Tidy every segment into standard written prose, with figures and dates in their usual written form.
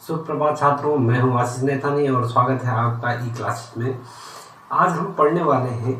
सुप्रभात छात्रों, मैं हूं आशीष नेतानी और स्वागत है आपका ई क्लासेस में। आज हम पढ़ने वाले हैं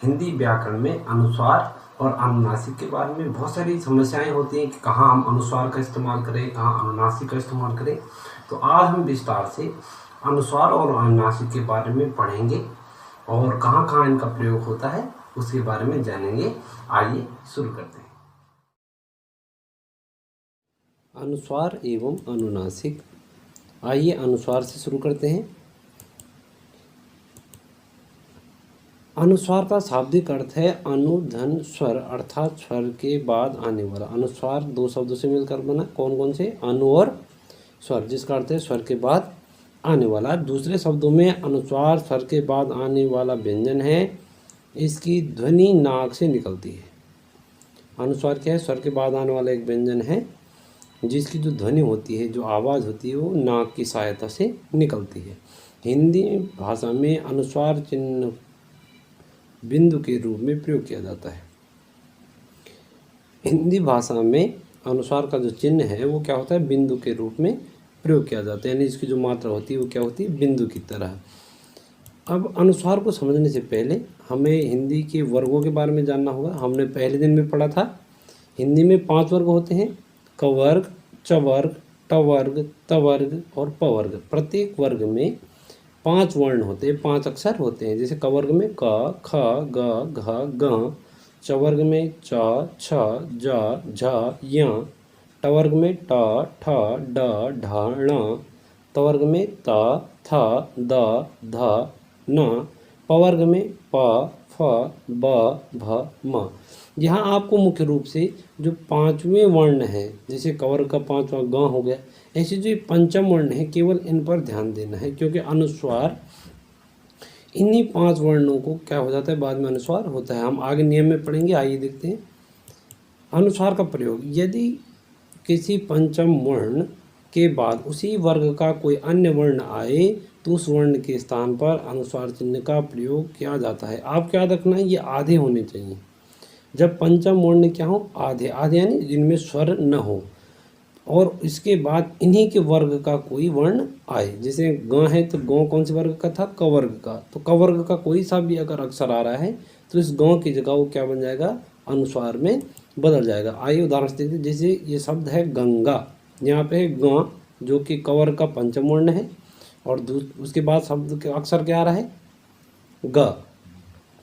हिंदी व्याकरण में अनुस्वार और अनुनासिक के बारे में। बहुत सारी समस्याएं होती हैं कि कहाँ हम अनुस्वार का इस्तेमाल करें, कहाँ अनुनासिक का इस्तेमाल करें। तो आज हम विस्तार से अनुस्वार और अनुनासिक के बारे में पढ़ेंगे और कहाँ कहाँ इनका प्रयोग होता है उसके बारे में जानेंगे। आइए शुरू करते हैं। अनुस्वार एवं अनुनासिक। आइए अनुस्वार से शुरू करते हैं। अनुस्वार का शाब्दिक अर्थ है अनु धन स्वर, अर्थात स्वर के बाद आने वाला। अनुस्वार दो शब्दों से मिलकर बना। कौन कौन से? अनु और स्वर, जिसका अर्थ है स्वर के बाद आने वाला। दूसरे शब्दों में अनुस्वार स्वर के बाद आने वाला व्यंजन है, इसकी ध्वनि नाक से निकलती है। अनुस्वार क्या है? स्वर के बाद आने वाला एक व्यंजन है जिसकी जो ध्वनि होती है, जो आवाज़ होती है, वो नाक की सहायता से निकलती है। हिंदी भाषा में अनुस्वार चिन्ह बिंदु के रूप में प्रयोग किया जाता है। हिंदी भाषा में अनुस्वार का जो चिन्ह है वो क्या होता है? बिंदु के रूप में प्रयोग किया जाता है, यानी इसकी जो मात्रा होती है वो क्या होती है? बिंदु की तरह। अब अनुस्वार को समझने से पहले हमें हिंदी के वर्गों के बारे में जानना होगा। हमने पहले दिन में पढ़ा था हिंदी में 5 वर्ग होते हैं: कवर्ग, चवर्ग, टवर्ग, तवर्ग और पवर्ग। प्रत्येक वर्ग में 5 वर्ण होते हैं, 5 अक्षर होते हैं। जैसे कवर्ग में क, ख, ग, घ, ङ। चवर्ग में च, छ, ज, झ, य। टवर्ग में ट, ठ, ड, ढ, ण। तवर्ग में त, थ, द, ध, न। पवर्ग में प, फ, ब, भ, म। यहाँ आपको मुख्य रूप से जो 5वें वर्ण है, जैसे कवर्ग का 5वां ग हो गया, ऐसे जो पंचम वर्ण है केवल इन पर ध्यान देना है, क्योंकि अनुस्वार इन्हीं 5 वर्णों को क्या हो जाता है? बाद में अनुस्वार होता है। हम आगे नियम में पढ़ेंगे। आइए देखते हैं अनुस्वार का प्रयोग। यदि किसी पंचम वर्ण के बाद उसी वर्ग का कोई अन्य वर्ण आए तो उस वर्ण के स्थान पर अनुस्वार चिन्ह का प्रयोग किया जाता है। आपको याद रखना है ये आधे होने चाहिए। जब पंचम वर्ण क्या हो? आधे। आधे यानी जिनमें स्वर न हो, और इसके बाद इन्हीं के वर्ग का कोई वर्ण आए। जैसे ग है तो ग कौन से वर्ग का था? कवर्ग का। तो कवर्ग का कोई सा भी अगर अक्षर आ रहा है तो इस ग की जगह वो क्या बन जाएगा? अनुस्वार में बदल जाएगा। आइए उदाहरण से देखते हैं। जैसे ये शब्द है गंगा, यहाँ पे है ग जो कि कवर्ग का पंचम वर्ण है, और उसके बाद शब्द के अक्षर क्या आ रहा है? ग।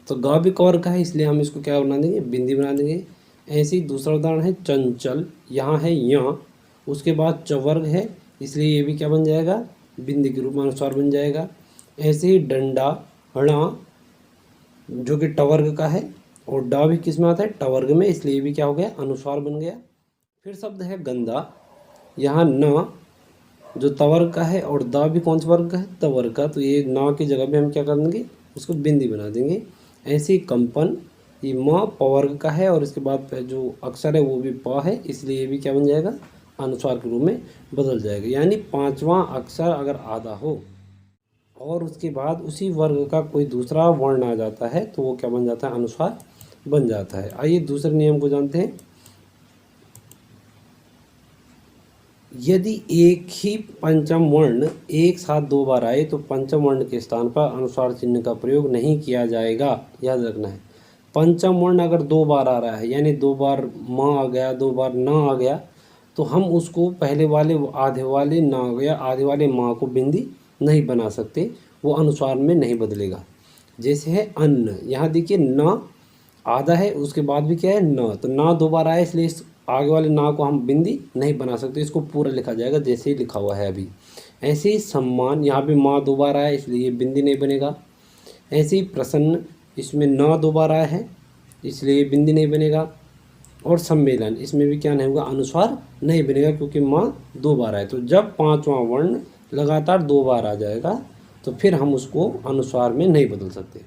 तो ग भी कवर्ग का है, इसलिए हम इसको क्या बना देंगे? बिंदी बना देंगे। ऐसे ही दूसरा उदाहरण है चंचल, यहाँ है य, उसके बाद चवर्ग है, इसलिए ये भी क्या बन जाएगा? बिंदी के रूप में अनुस्वार बन जाएगा। ऐसे ही डंडा, हणा जो कि टवर्ग का है, और डा भी किस में आता है? टवर्ग में, इसलिए ये भी क्या हो गया? अनुस्वार बन गया। फिर शब्द है गंदा, यहाँ न जो तवर्ग का है और दा भी कौन से वर्ग का है? तवर्ग का। तो ये न की जगह भी हम क्या कर देंगे? उसको बिंदी बना देंगे। ऐसे ही कंपन, ये म पवर्ग का है और इसके बाद जो अक्षर है वो भी प है, इसलिए ये भी क्या बन जाएगा? अनुस्वार के रूप में बदल जाएगा। यानी 5वां अक्षर अगर आधा हो और उसके बाद उसी वर्ग का कोई दूसरा वर्ण आ जाता है तो वो क्या बन जाता है? अनुस्वार बन जाता है। आइए दूसरे नियम को जानते हैं। यदि एक ही पंचम वर्ण एक साथ 2 बार आए तो पंचम वर्ण के स्थान पर अनुस्वार चिन्ह का प्रयोग नहीं किया जाएगा। याद रखना है, पंचम वर्ण अगर 2 बार आ रहा है, यानी 2 बार म आ गया, 2 बार न आ गया, तो हम उसको पहले वाले आधे वाले न आ गया, आधे वाले माँ को बिंदी नहीं बना सकते, वो अनुस्वार में नहीं बदलेगा। जैसे है अन्न, यहाँ देखिए न आधा है, उसके बाद भी क्या है? न। तो न 2 बार आया, इसलिए इस आगे वाले ना को हम बिंदी नहीं बना सकते, इसको पूरा लिखा जाएगा जैसे ही लिखा हुआ है अभी। ऐसे ही सम्मान, यहाँ पे माँ 2 बार आया है, इसलिए बिंदी नहीं बनेगा। ऐसे ही प्रसन्न, इसमें न 2 बार आया है, इसलिए बिंदी नहीं बनेगा। और सम्मेलन, इसमें भी क्या नहीं होगा? अनुस्वार नहीं बनेगा, क्योंकि माँ 2 बार आए। तो जब 5वां वर्ण लगातार 2 बार आ जाएगा तो फिर हम उसको अनुस्वार में नहीं बदल सकते।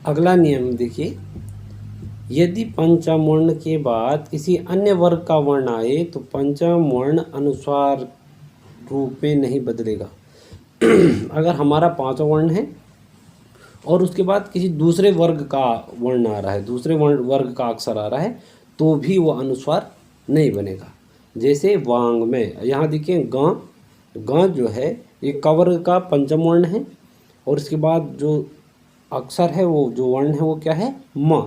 अगला नियम देखिए। यदि पंचम वर्ण के बाद किसी अन्य वर्ग का वर्ण आए तो पंचम वर्ण अनुस्वार रूप में नहीं बदलेगा। अगर हमारा 5वां वर्ण है और उसके बाद किसी दूसरे वर्ग का वर्ण आ रहा है, दूसरे वर्ग का अक्षर आ रहा है, तो भी वो अनुस्वार नहीं बनेगा। जैसे वांग में, यहाँ देखिए ग जो है ये कवर्ग का पंचम वर्ण है, और इसके बाद जो अक्षर है वो जो वर्ण है वो क्या है, म।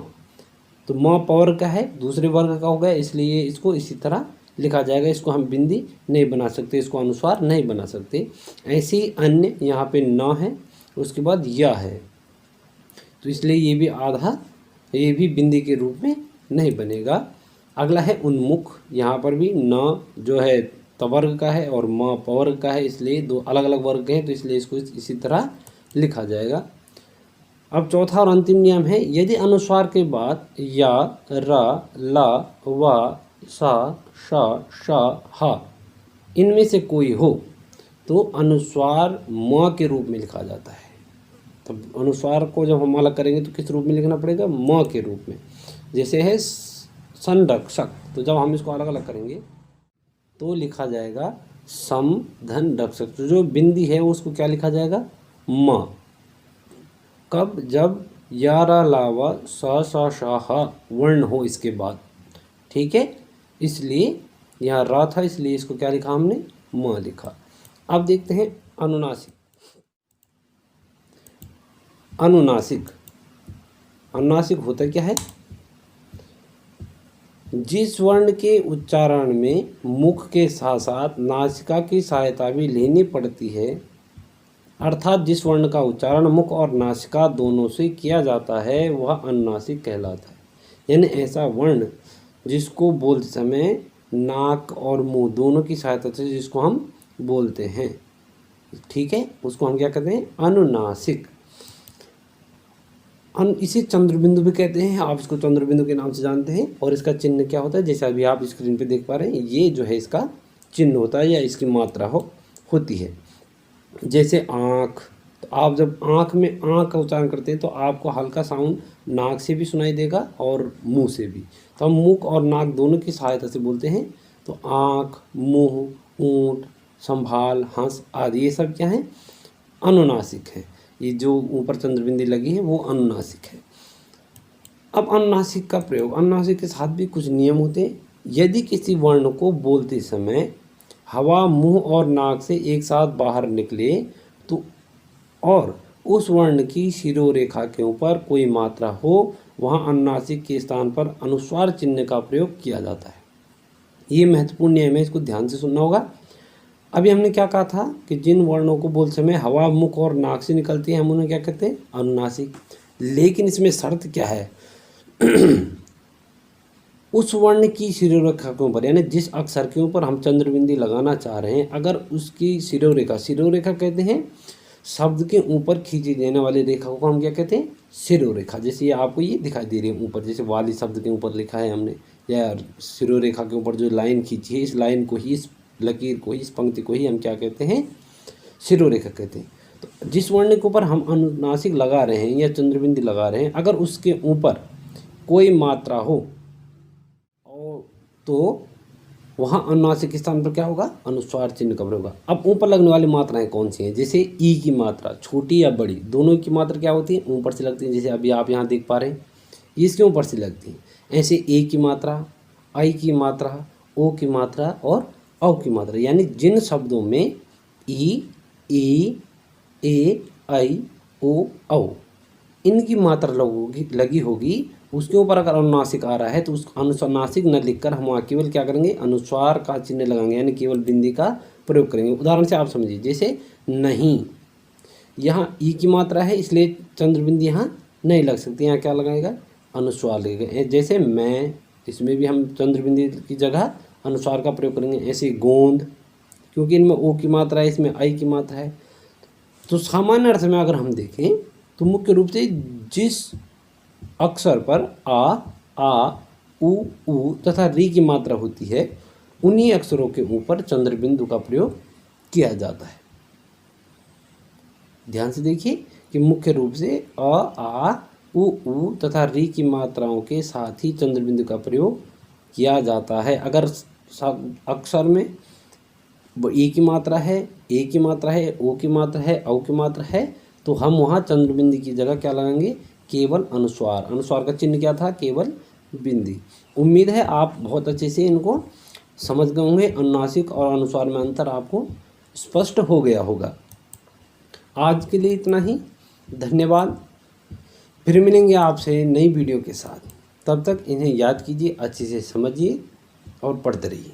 तो म पवर्ग का है, दूसरे वर्ग का हो गया, इसलिए इसको इसी तरह लिखा जाएगा। इसको हम बिंदी नहीं बना सकते, इसको अनुस्वार नहीं बना सकते। ऐसे ही अन्य यहाँ पे न है, उसके बाद य है, तो इसलिए ये भी आधा, ये भी बिंदी के रूप में नहीं बनेगा। अगला है उन्मुख, यहाँ पर भी न जो है तवर्ग का है और म पवर्ग का है, इसलिए दो अलग अलग वर्ग हैं, तो इसलिए इसको इसी तरह लिखा जाएगा। अब चौथा और अंतिम नियम है, यदि अनुस्वार के बाद या, र, ला, वा, सा, श, ह इनमें से कोई हो तो अनुस्वार म के रूप में लिखा जाता है। तब अनुस्वार को जब हम अलग करेंगे तो किस रूप में लिखना पड़ेगा, म के रूप में। जैसे है संरक्षक, तो जब हम इसको अलग अलग करेंगे तो लिखा जाएगा सम धन रक्षक। तो जो बिंदी है उसको क्या लिखा जाएगा, म। कब, जब या, रा, लावा, सा, श, ह वर्ण हो इसके बाद, ठीक है। इसलिए यहाँ रा था, इसलिए इसको क्या लिखा हमने, म लिखा। अब देखते हैं अनुनासिक। अनुनासिक, अनुनासिक होता क्या है, जिस वर्ण के उच्चारण में मुख के साथ साथ नासिका की सहायता भी लेनी पड़ती है, अर्थात जिस वर्ण का उच्चारण मुख और नासिका दोनों से किया जाता है वह अनुनासिक कहलाता है। यानी ऐसा वर्ण जिसको बोलते समय नाक और मुंह दोनों की सहायता से जिसको हम बोलते हैं, ठीक है, उसको हम क्या कहते हैं, अनुनासिक। इसे चंद्रबिंदु भी कहते हैं, आप इसको चंद्रबिंदु के नाम से जानते हैं। और इसका चिन्ह क्या होता है, जैसे अभी आप स्क्रीन पे देख पा रहे हैं, ये जो है इसका चिन्ह होता है या इसकी मात्रा होती है। जैसे आँख, तो आप जब आँख में आँख का उच्चारण करते हैं तो आपको हल्का साउंड नाक से भी सुनाई देगा और मुंह से भी। तो हम मुख और नाक दोनों की सहायता से बोलते हैं। तो आँख, मुंह, ऊँट, संभाल, हंस आदि ये सब क्या है, अनुनासिक है। ये जो ऊपर चंद्रबिंदी लगी है वो अनुनासिक है। अब अनुनासिक का प्रयोग, अनुनासिक के साथ भी कुछ नियम होते हैं। यदि किसी वर्ण को बोलते समय हवा मुंह और नाक से एक साथ बाहर निकले तो, और उस वर्ण की शिरोरेखा के ऊपर कोई मात्रा हो, वहाँ अनुनासिक के स्थान पर अनुस्वार चिन्ह का प्रयोग किया जाता है। ये महत्वपूर्ण नियम है, इसको ध्यान से सुनना होगा। अभी हमने क्या कहा था कि जिन वर्णों को बोलते समय हवा मुख और नाक से निकलती है हम उन्हें क्या कहते हैं, अनुनासिक। लेकिन इसमें शर्त क्या है उस वर्ण की शिरोरेखा के ऊपर, यानी जिस अक्षर के ऊपर हम चंद्रबिंदी लगाना चाह रहे हैं, अगर उसकी शिरोरेखा, शिरोरेखा कहते हैं शब्द के ऊपर खींची जाने वाली रेखा को हम क्या कहते हैं, शिरोरेखा। जैसे ये आपको ये दिखाई दे रही है ऊपर, जैसे वाली शब्द के ऊपर लिखा है हमने, या शिरोरेखा के ऊपर जो लाइन खींची है, इस लाइन को ही, इस लकीर को ही, इस पंक्ति को ही हम क्या कहते हैं, शिरोरेखा कहते हैं। तो जिस वर्ण के ऊपर हम अनुनासिक लगा रहे हैं या चंद्रबिंदी लगा रहे हैं, अगर उसके ऊपर कोई मात्रा हो तो वहाँ अनुनासिक के स्थान पर क्या होगा, अनुस्वार चिन्ह का प्रयोग होगा। अब ऊपर लगने वाली मात्राएं कौन सी हैं, जैसे ई की मात्रा, छोटी या बड़ी, दोनों की मात्रा क्या होती है, ऊपर से लगती है। जैसे अभी आप यहाँ देख पा रहे हैं, इसके ऊपर से लगती है। ऐसे ए की मात्रा, आई की मात्रा, ओ की मात्रा और औ की मात्रा, यानी जिन शब्दों में ई, ए, आई, ओ, औ इनकी मात्रा लगी होगी, उसके ऊपर अगर अनुनासिक आ रहा है तो उस अनुनासिक न लिखकर हम वहाँ केवल क्या करेंगे, अनुस्वार का चिन्ह लगाएंगे, यानी केवल बिंदी का प्रयोग करेंगे। उदाहरण से आप समझिए, जैसे नहीं, यहाँ ई की मात्रा है इसलिए चंद्रबिंदी यहाँ नहीं लग सकती, यहाँ क्या लगाएगा, अनुस्वार लगेगा। जैसे मैं, इसमें भी हम चंद्रबिंदी की जगह अनुस्वार का प्रयोग करेंगे। ऐसे गोंद, क्योंकि इनमें ओ की मात्रा है, इसमें आई की मात्रा है। तो सामान्य अर्थ में अगर हम देखें तो मुख्य रूप से जिस अक्षर पर आ, उ तथा री की मात्रा होती है, उन्हीं अक्षरों के ऊपर चंद्रबिंदु का प्रयोग किया जाता है। ध्यान से देखिए कि मुख्य रूप से आ, उ तथा री की मात्राओं के साथ ही चंद्रबिंदु का प्रयोग किया जाता है। अगर अक्षर में ए की मात्रा है, ए की मात्रा है, ओ की मात्रा है, औ की मात्रा है, तो हम वहाँ चंद्रबिंदी की जगह क्या लगाएंगे, केवल अनुस्वार। अनुस्वार का चिन्ह क्या था, केवल बिंदी। उम्मीद है आप बहुत अच्छे से इनको समझ गए होंगे। अनुनासिक और अनुस्वार में अंतर आपको स्पष्ट हो गया होगा। आज के लिए इतना ही, धन्यवाद। फिर मिलेंगे आपसे नई वीडियो के साथ। तब तक इन्हें याद कीजिए, अच्छे से समझिए और पढ़ते रहिए।